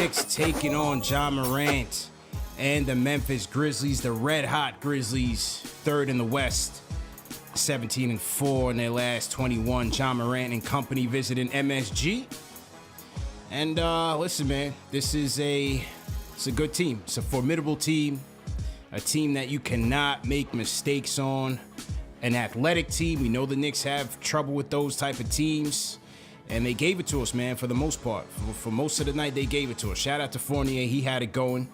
Knicks taking on Ja Morant and the Memphis Grizzlies, the red-hot Grizzlies, third in the West, 17-4 in their last 21. Ja Morant and company visiting MSG. And listen, man, it's a good team. It's a formidable team, a team that you cannot make mistakes on. An athletic team. We know the Knicks have trouble with those type of teams. And they gave it to us, man, for the most part. For most of the night, they gave it to us. Shout out to Fournier. He had it going.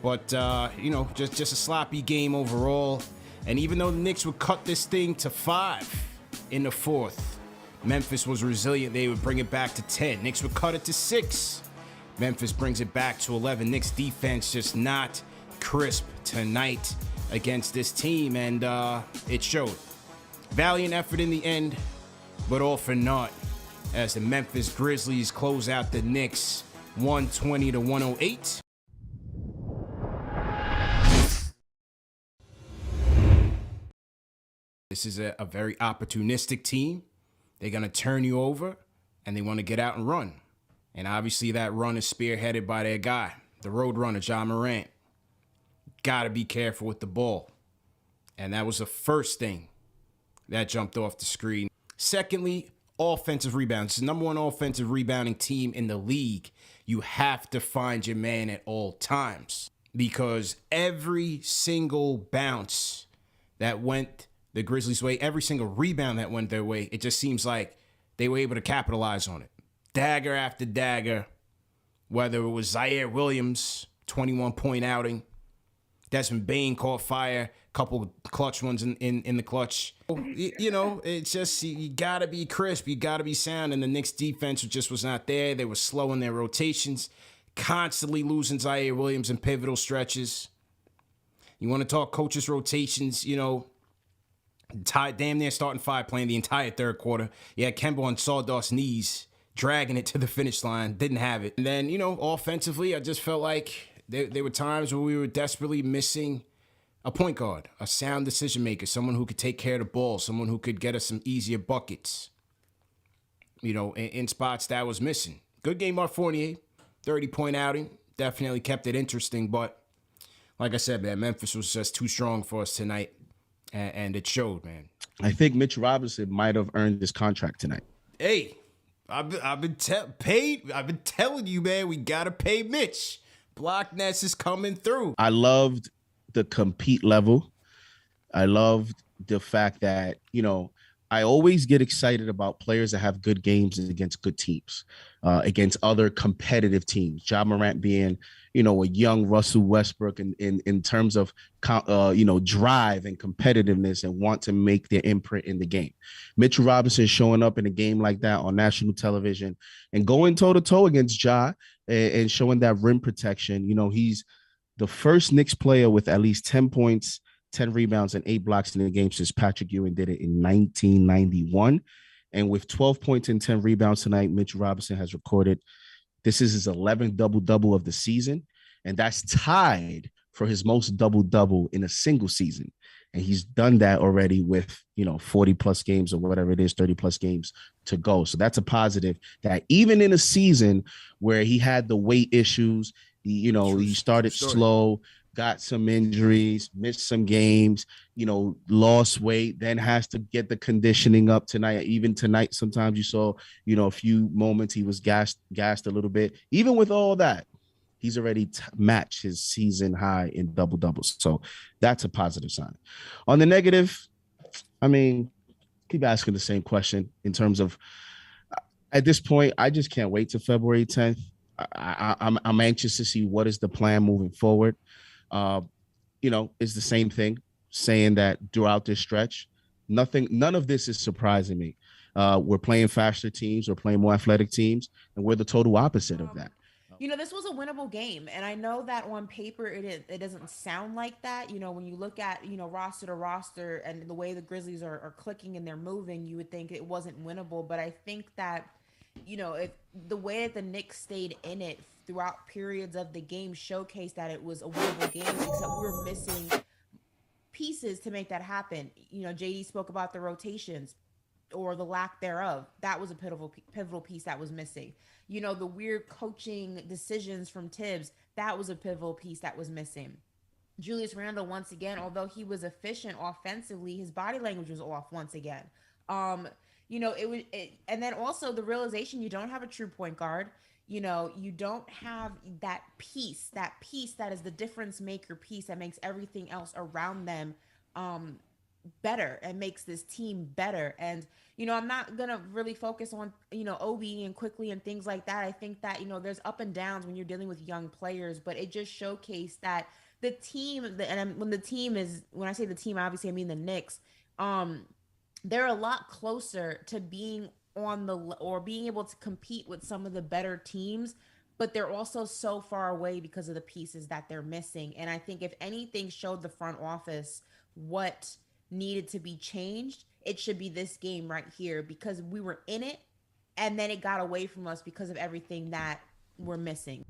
But, just a sloppy game overall. And even though the Knicks would cut this thing to 5 in the fourth, Memphis was resilient. They would bring it back to 10. Knicks would cut it to 6. Memphis brings it back to 11. Knicks defense just not crisp tonight against this team. And it showed. Valiant effort in the end, but all for naught, as the Memphis Grizzlies close out the Knicks 120-108. This is a very opportunistic team. They're going to turn you over, and they want to get out and run. And obviously that run is spearheaded by their guy, the road runner, Ja Morant. Got to be careful with the ball. And that was the first thing that jumped off the screen. Secondly, offensive rebounds. It's the number one offensive rebounding team in the league. You have to find your man at all times, because every single bounce that went the Grizzlies' way, every single rebound that went their way, it just seems like they were able to capitalize on it. Dagger after dagger, whether it was Zaire Williams, 21-point outing, Desmond Bane caught fire, couple clutch ones in the clutch. It's just, you got to be crisp. You got to be sound. And the Knicks defense just was not there. They were slow in their rotations, constantly losing Zaire Williams in pivotal stretches. You want to talk coaches' rotations, damn near starting 5 playing the entire third quarter. Yeah, Kemba on sawdust knees, dragging it to the finish line. Didn't have it. And then, offensively, I just felt like there were times where we were desperately missing a point guard, a sound decision maker, someone who could take care of the ball, someone who could get us some easier buckets, in spots that was missing. Good game by Fournier, 30-point outing. Definitely kept it interesting, but like I said, man, Memphis was just too strong for us tonight, and it showed, man. I think Mitch Robinson might have earned this contract tonight. Hey, I've been telling you, man, we got to pay Mitch. Block Ness is coming through. I loved the compete level. I loved the fact that, I always get excited about players that have good games against good teams, against other competitive teams. Ja Morant being, a young Russell Westbrook in terms of, drive and competitiveness and want to make their imprint in the game. Mitchell Robinson showing up in a game like that on national television and going toe-to-toe against Ja and showing that rim protection. He's the first Knicks player with at least 10 points, 10 rebounds, and 8 blocks in the game since Patrick Ewing did it in 1991. And with 12 points and 10 rebounds tonight, Mitch Robinson has recorded, this is his 11th double-double of the season, and that's tied for his most double-double in a single season. And he's done that already with, 40-plus games or whatever it is, 30-plus games to go. So that's a positive that even in a season where he had the weight issues, he started slow, got some injuries, missed some games, lost weight, then has to get the conditioning up tonight. Even tonight, sometimes you saw, a few moments he was gassed a little bit. Even with all that, he's already matched his season high in double-doubles. So that's a positive sign. On the negative, keep asking the same question in terms of, at this point, I just can't wait till February 10th. I'm anxious to see what is the plan moving forward. It's the same thing, saying that throughout this stretch, none of this is surprising me. We're playing faster teams, we're playing more athletic teams, and we're the total opposite of that. This was a winnable game, and I know that on paper it doesn't sound like that. When you look at, roster to roster and the way the Grizzlies are clicking and they're moving, you would think it wasn't winnable. But I think that, if the way that the Knicks stayed in it throughout periods of the game showcased that it was a winnable game, except we were missing pieces to make that happen. JD spoke about the rotations. or the lack thereof. That was a pivotal piece that was missing. You know, the weird coaching decisions from Tibbs, that was a pivotal piece that was missing. Julius Randle, once again, although he was efficient offensively, his body language was off once again. Um, you know, and then also the realization you don't have a true point guard. You know, you don't have that piece that is the difference maker piece that makes everything else around them um better and makes this team better. And you know, I'm not gonna really focus on, you know, Obi and quickly and things like that. I think that, you know, there's up and downs when you're dealing with young players, but it just showcased that the team, when the team is, when I say the team, obviously I mean the Knicks, um they're a lot closer to being on the, or being able to compete with some of the better teams, but they're also so far away because of the pieces that they're missing. And I think if anything showed the front office what needed to be changed, it should be this game right here, because we were in it and then it got away from us because of everything that we're missing.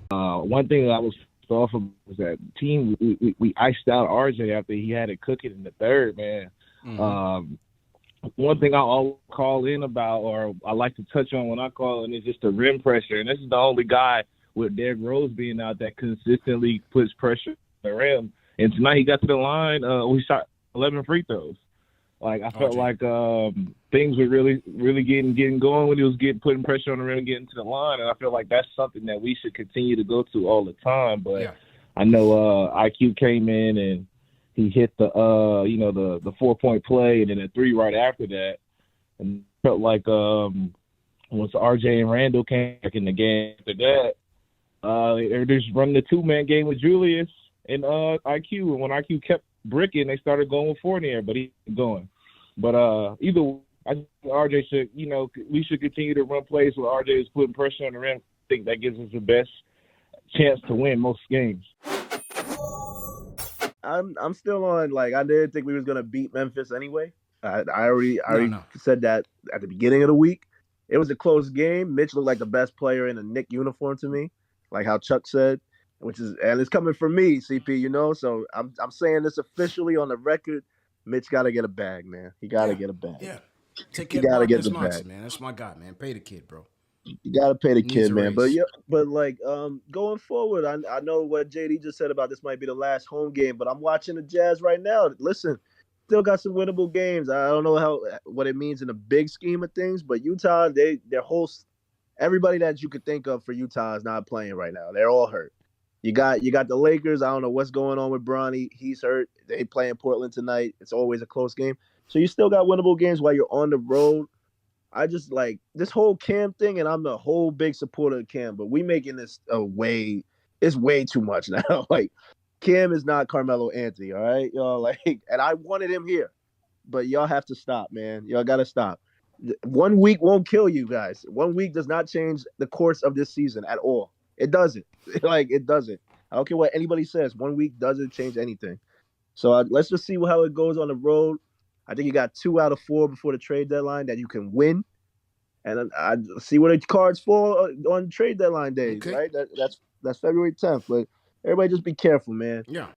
One thing I was off of was that team, we iced out RJ after he had it cooking in the third, man. One thing I'll call in about, or I like to touch on when I call in, is just the rim pressure. And this is the only guy with Derrick Rose being out that consistently puts pressure on the rim. And tonight he got to the line. We shot 11 free throws. Like, I felt like things were really getting going when he was putting pressure on the rim and getting to the line. And I feel like that's something that we should continue to go to all the time. But I know IQ came in and he hit the 4-point play and then a 3 right after that. And felt like once RJ and Randall came back in the game after that, they're just running the 2-man game with Julius and IQ. And when IQ kept bricking, they started going with Fournier, but he kept going. But either way, I think RJ should, we should continue to run plays where RJ is putting pressure on the rim. I think that gives us the best chance to win most games. I'm still on, like, I didn't think we was gonna beat Memphis anyway. I already said that at the beginning of the week. It was a close game. Mitch looked like the best player in a Knick uniform to me, like how Chuck said, and it's coming from me, CP. So I'm saying this officially on the record. Mitch got to get a bag, man. He got to get a bag. Yeah, take care of Marcus Monson, man. That's my guy, man. Pay the kid, bro. You got to pay the kid, man. But going forward, I know what JD just said about this might be the last home game, but I'm watching the Jazz right now. Listen, still got some winnable games. I don't know what it means in the big scheme of things, but Utah, everybody that you could think of for Utah is not playing right now. They're all hurt. You got the Lakers. I don't know what's going on with Bronny. He's hurt. They play in Portland tonight. It's always a close game. So you still got winnable games while you're on the road. I just like this whole Cam thing, and I'm a whole big supporter of Cam, but we making this it's way too much now. Like, Cam is not Carmelo Anthony, all right, y'all. Like, and I wanted him here, but y'all have to stop, man. Y'all got to stop. 1 week won't kill you guys. 1 week does not change the course of this season at all. It doesn't. It doesn't. I don't care what anybody says. 1 week doesn't change anything. So let's just see how it goes on the road. I think you got 2 out of 4 before the trade deadline that you can win. And I see where the cards fall on trade deadline days, right? That's February 10th. But everybody just be careful, man. Yeah.